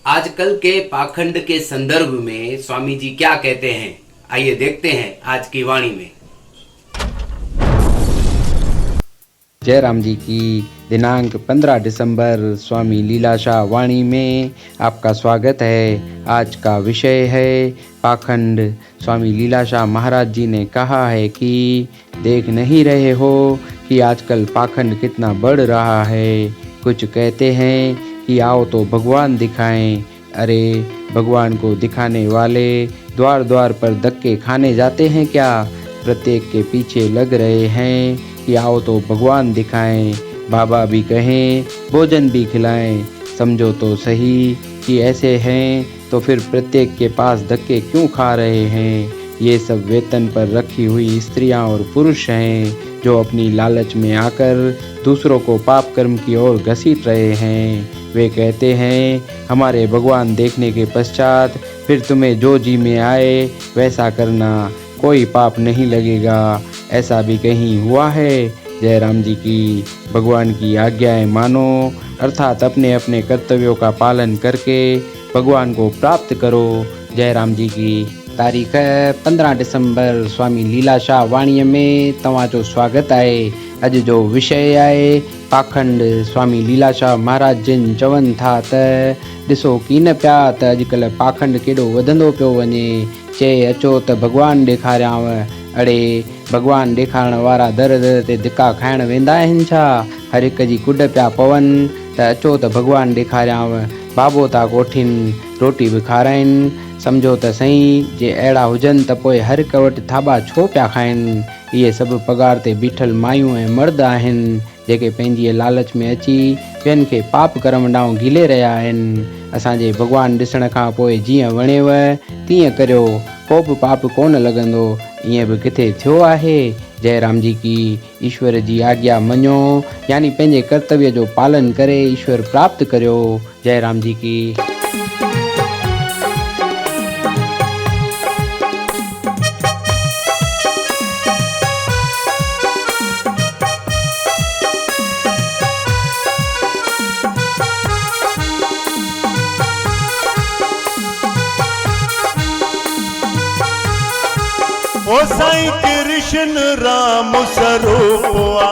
आजकल के पाखंड के संदर्भ में स्वामी जी क्या कहते हैं, आइए देखते हैं आज की वाणी में। जयराम जी की दिनांक 15 दिसंबर स्वामी लीलाशाह वाणी में आपका स्वागत है। आज का विषय है पाखंड। स्वामी लीलाशाह महाराज जी ने कहा है कि देख नहीं रहे हो कि आजकल पाखंड कितना बढ़ रहा है। कुछ कहते हैं कि आओ तो भगवान दिखाएं। अरे भगवान को दिखाने वाले द्वार द्वार पर धक्के खाने जाते हैं क्या? प्रत्येक के पीछे लग रहे हैं कि आओ तो भगवान दिखाएं, बाबा भी कहें, भोजन भी खिलाएं। समझो तो सही कि ऐसे हैं तो फिर प्रत्येक के पास धक्के क्यों खा रहे हैं? ये सब वेतन पर रखी हुई स्त्रियां और पुरुष हैं जो अपनी लालच में आकर दूसरों को पाप कर्म की ओर घसीट रहे हैं। वे कहते हैं हमारे भगवान देखने के पश्चात फिर तुम्हें जो जी में आए वैसा करना, कोई पाप नहीं लगेगा। ऐसा भी कहीं हुआ है? जयराम जी की भगवान की आज्ञाएं मानो, अर्थात अपने अपने कर्तव्यों का पालन करके भगवान को प्राप्त करो। जयराम जी की तारीख़ 15 दिसंबर स्वामी लीलाशाह वाणीअ में तव्हांजो स्वागत आहे। अॼु जो विषय आहे पाखंड। स्वामी लीलाशाह महाराज जिन चवनि था त ॾिसो कीन पिया त अॼुकल्ह पाखंड केॾो वधंदो पियो वञे। चए अचो त भगवान ॾेखारियांव। अड़े भगवान ॾेखारण वारा दर दर ते धिका खाइण वेंदा आहिनि छा? हर हिक जी कुॾ पिया पवनि त अचो त भगवान ॾेखारियांव। बाबो था कोठिन, रोटी बि खाराइनि। सम्झो त सही जे अहिड़ा हुजनि त पोइ हर हिक वटि थाॿा छो पिया खाइनि? इहे सभु पघार ते बीठल मायूं ऐं मर्द आहिनि जेके पंहिंजी लालच में अची ॿियनि खे पाप कर्म ॾांहुं गिले रहिया आहिनि। असांजे भगवान ॾिसण खां पोइ जीअं वणेव तीअं करियो, को बि पाप कोन लॻंदो। ईअं बि किथे थियो आहे? जयराम जी की ईश्वर जी आज्ञा मञो, यानी पंहिंजे कर्तव्य जो पालन करे ईश्वर प्राप्त करियो। जयराम जी की। ओ साईं कृष्ण राम स्वरूपया,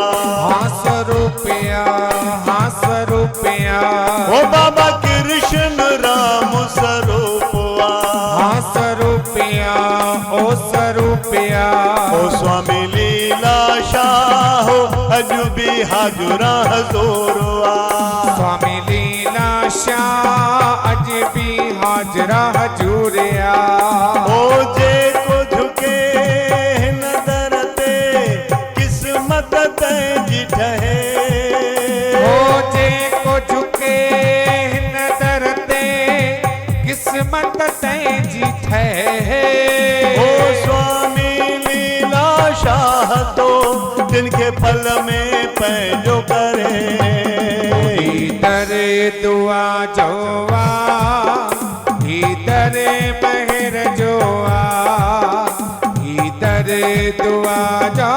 हाँ स्वरूपया, हाँ स्वरूपया। ओ बाबा कृष्ण राम स्वरूपया, हाँ स्वरूपया, ओ स्वरूपया। ओ स्वामी लीलाशाह अज भी हाजुरा हजूरवा। स्वामी लीलाशाह अज भी हाजरा हजूरिया। ओ जे को झुके नदर ते किस्मत तैंजी ठहे। ओ जे को झुके नदर ते किस्मत तैंजी ठहे। ओ स्वामी लीलाशाह तो जिनके पल में पैजो करे। दरे दुआ जोआ, दरे महर जोआ, दरे दुआ जो